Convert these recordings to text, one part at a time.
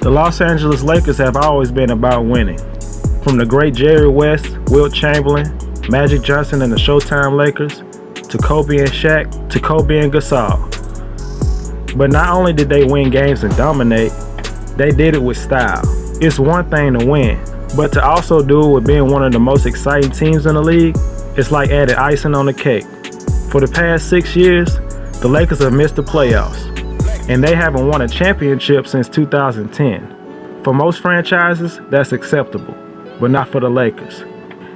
The Los Angeles Lakers have always been about winning. From the great Jerry West, Wilt Chamberlain, Magic Johnson and the Showtime Lakers, to Kobe and Shaq, to Kobe and Gasol. But not only did they win games and dominate, they did it with style. It's one thing to win, but to also do it with being one of the most exciting teams in the league, it's like adding icing on the cake. For the past 6 years, the Lakers have missed the playoffs, and they haven't won a championship since 2010. For most franchises, that's acceptable, but not for the Lakers.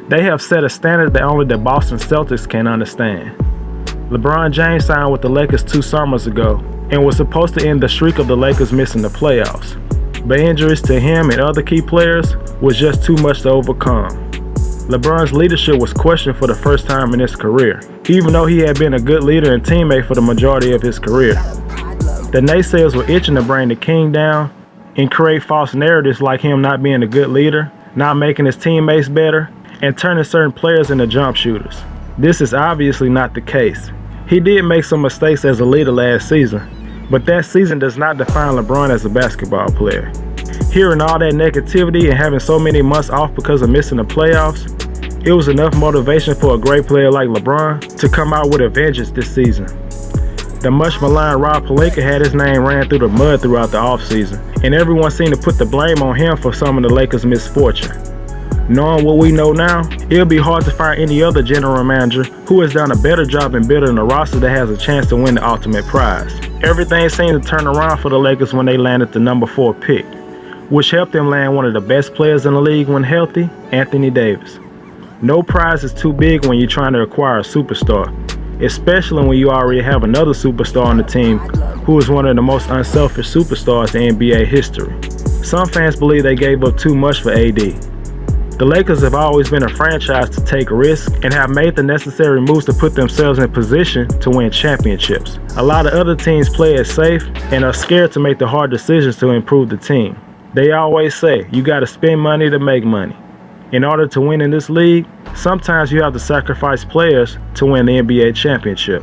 They have set a standard that only the Boston Celtics can understand. LeBron James signed with the Lakers 2 summers ago and was supposed to end the streak of the Lakers missing the playoffs. But injuries to him and other key players was just too much to overcome. LeBron's leadership was questioned for the first time in his career, even though he had been a good leader and teammate for the majority of his career. The naysayers were itching to bring the king down and create false narratives like him not being a good leader, not making his teammates better, and turning certain players into jump shooters. This is obviously not the case. He did make some mistakes as a leader last season, but that season does not define LeBron as a basketball player. Hearing all that negativity and having so many months off because of missing the playoffs, it was enough motivation for a great player like LeBron to come out with a vengeance this season. The much maligned Rob Pelinka had his name ran through the mud throughout the offseason, and everyone seemed to put the blame on him for some of the Lakers' misfortune. Knowing what we know now, it'll be hard to find any other general manager who has done a better job in building a roster that has a chance to win the ultimate prize. Everything seemed to turn around for the Lakers when they landed the number 4 pick, which helped them land one of the best players in the league when healthy, Anthony Davis. No prize is too big when you're trying to acquire a superstar, especially when you already have another superstar on the team who is one of the most unselfish superstars in NBA history. Some fans believe they gave up too much for AD. The Lakers have always been a franchise to take risks and have made the necessary moves to put themselves in position to win championships. A lot of other teams play it safe and are scared to make the hard decisions to improve the team. They always say, you gotta spend money to make money. In order to win in this league, sometimes you have to sacrifice players to win the NBA championship.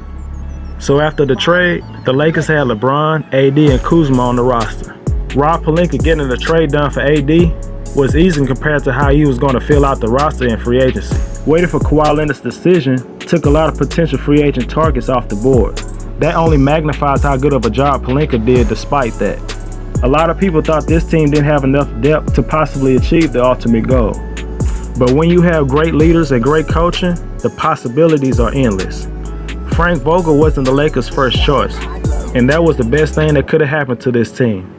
So after the trade, the Lakers had LeBron, AD, and Kuzma on the roster. Rob Pelinka getting the trade done for AD was easy compared to how he was going to fill out the roster in free agency. Waiting for Kawhi Leonard's decision took a lot of potential free agent targets off the board. That only magnifies how good of a job Pelinka did despite that. A lot of people thought this team didn't have enough depth to possibly achieve the ultimate goal. But when you have great leaders and great coaching, the possibilities are endless. Frank Vogel wasn't the Lakers' first choice, and that was the best thing that could have happened to this team.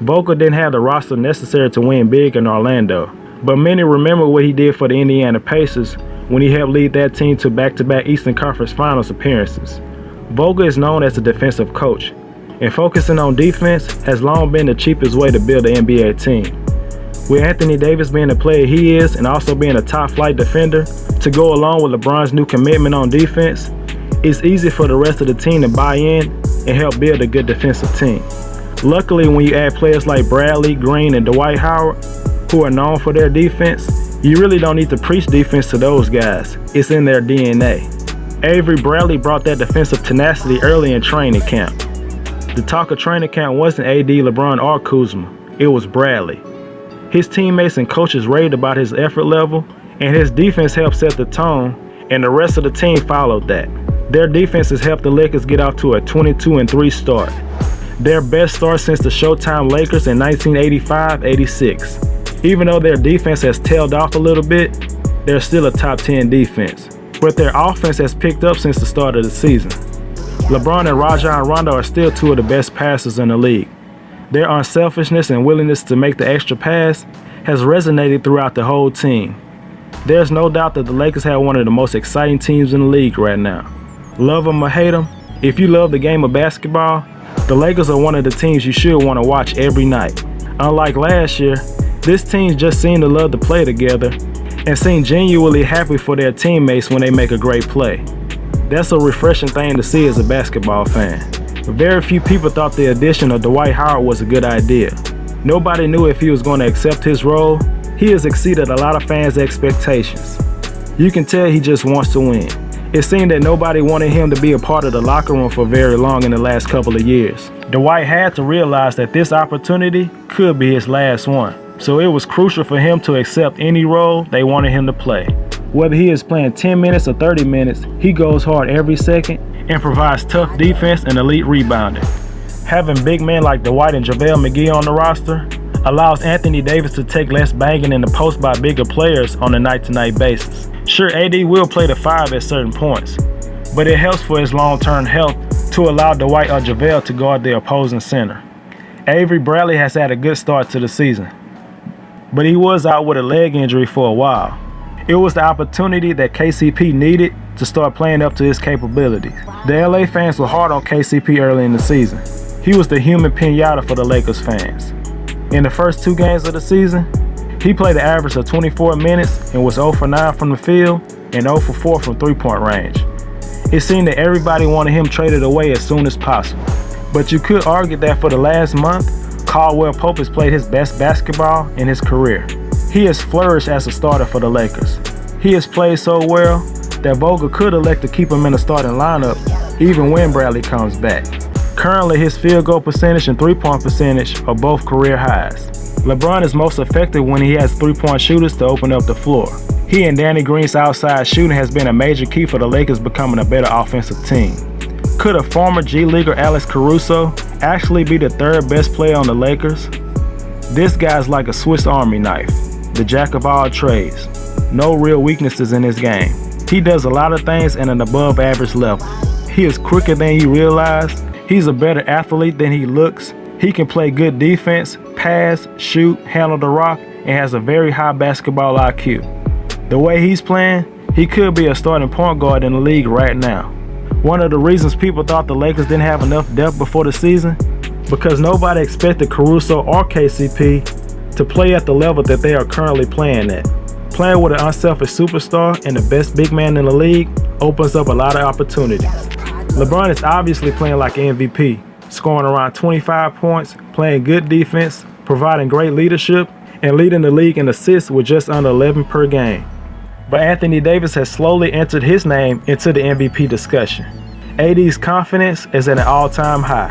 Vogel didn't have the roster necessary to win big in Orlando, but many remember what he did for the Indiana Pacers when he helped lead that team to back-to-back Eastern Conference Finals appearances. Vogel is known as a defensive coach, and focusing on defense has long been the cheapest way to build an NBA team. With Anthony Davis being the player he is and also being a top-flight defender, to go along with LeBron's new commitment on defense, it's easy for the rest of the team to buy in and help build a good defensive team. Luckily, when you add players like Bradley, Green, and Dwight Howard, who are known for their defense, you really don't need to preach defense to those guys. It's in their DNA. Avery Bradley brought that defensive tenacity early in training camp. The talk of training camp wasn't AD, LeBron, or Kuzma. It was Bradley. His teammates and coaches raved about his effort level, and his defense helped set the tone, and the rest of the team followed that. Their defense has helped the Lakers get off to a 22-3 start. Their best start since the Showtime Lakers in 1985-86. Even though their defense has tailed off a little bit, they're still a top 10 defense. But their offense has picked up since the start of the season. LeBron and Rajon Rondo are still two of the best passers in the league. Their unselfishness and willingness to make the extra pass has resonated throughout the whole team. There's no doubt that the Lakers have one of the most exciting teams in the league right now. Love them or hate them, if you love the game of basketball, the Lakers are one of the teams you should want to watch every night. Unlike last year, this team just seemed to love to play together and seem genuinely happy for their teammates when they make a great play. That's a refreshing thing to see as a basketball fan. Very few people thought the addition of Dwight Howard was a good idea. Nobody knew if he was going to accept his role. He has exceeded a lot of fans' expectations. You can tell he just wants to win, It seemed that nobody wanted him to be a part of the locker room for very long in the last couple of years. Dwight had to realize that this opportunity could be his last one, so it was crucial for him to accept any role they wanted him to play. Whether he is playing 10 minutes or 30 minutes, he goes hard every second and provides tough defense and elite rebounding. Having big men like Dwight and JaVale McGee on the roster allows Anthony Davis to take less banging in the post by bigger players on a night-to-night basis. Sure, AD will play the 5 at certain points, but it helps for his long-term health to allow Dwight or JaVale to guard the opposing center. Avery Bradley has had a good start to the season, but he was out with a leg injury for a while. It was the opportunity that KCP needed to start playing up to his capabilities. The LA fans were hard on KCP early in the season. He was the human pinata for the Lakers fans. In the first 2 games of the season, he played an average of 24 minutes and was 0 for 9 from the field and 0 for 4 from three-point range. It seemed that everybody wanted him traded away as soon as possible. But you could argue that for the last month, Caldwell Pope has played his best basketball in his career. He has flourished as a starter for the Lakers. He has played so well that Vogel could elect to keep him in the starting lineup even when Bradley comes back. Currently, his field goal percentage and three-point percentage are both career highs. LeBron is most effective when he has three-point shooters to open up the floor. He and Danny Green's outside shooting has been a major key for the Lakers becoming a better offensive team. Could a former G Leaguer Alex Caruso actually be the 3rd best player on the Lakers? This guy's like a Swiss Army knife, the jack of all trades. No real weaknesses in his game. He does a lot of things at an above average level. He is quicker than you realize. He's a better athlete than he looks. He can play good defense, pass, shoot, handle the rock, and has a very high basketball IQ. The way he's playing, he could be a starting point guard in the league right now. One of the reasons people thought the Lakers didn't have enough depth before the season, because nobody expected Caruso or KCP to play at the level that they are currently playing at. Playing with an unselfish superstar and the best big man in the league opens up a lot of opportunities. LeBron is obviously playing like an MVP, scoring around 25 points, playing good defense, providing great leadership, and leading the league in assists with just under 11 per game. But Anthony Davis has slowly entered his name into the MVP discussion. AD's confidence is at an all-time high.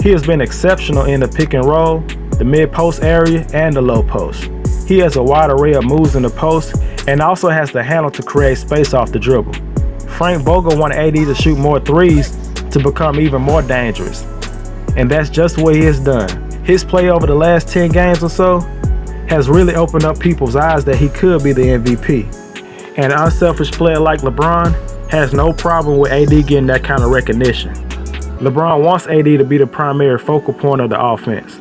He has been exceptional in the pick and roll, the mid-post area, and the low post. He has a wide array of moves in the post and also has the handle to create space off the dribble. Frank Vogel wanted AD to shoot more threes to become even more dangerous, and that's just what he has done. His play over the last 10 games or so has really opened up people's eyes that he could be the MVP. And an unselfish player like LeBron has no problem with AD getting that kind of recognition. LeBron wants AD to be the primary focal point of the offense.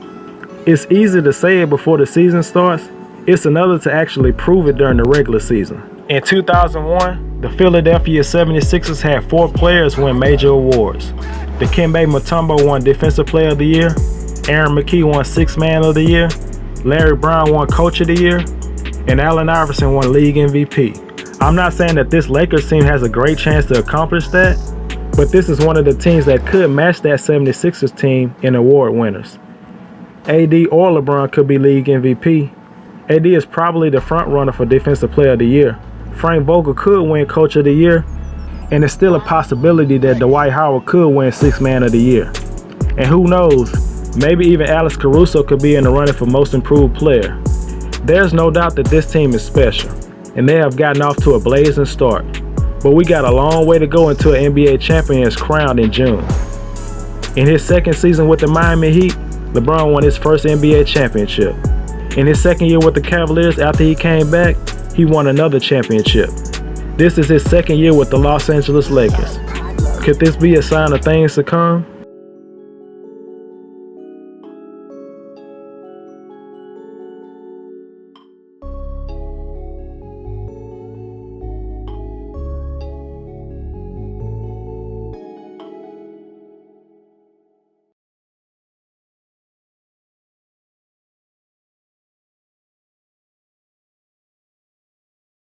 It's easy to say it before the season starts. It's another to actually prove it during the regular season. In 2001, the Philadelphia 76ers had 4 players win major awards. Dikembe Mutombo won Defensive Player of the Year, Aaron McKie won Sixth Man of the Year, Larry Brown won Coach of the Year, and Allen Iverson won League MVP. I'm not saying that this Lakers team has a great chance to accomplish that, but this is one of the teams that could match that 76ers team in award winners. AD or LeBron could be League MVP. AD is probably the front runner for Defensive Player of the Year. Frank Vogel could win Coach of the Year, and it's still a possibility that Dwight Howard could win Sixth Man of the Year. And who knows, maybe even Alex Caruso could be in the running for Most Improved Player. There's no doubt that this team is special, and they have gotten off to a blazing start. But we got a long way to go until an NBA champion is crowned in June. In his second season with the Miami Heat, LeBron won his first NBA championship. In his second year with the Cavaliers after he came back, he won another championship. This is his second year with the Los Angeles Lakers. Could this be a sign of things to come?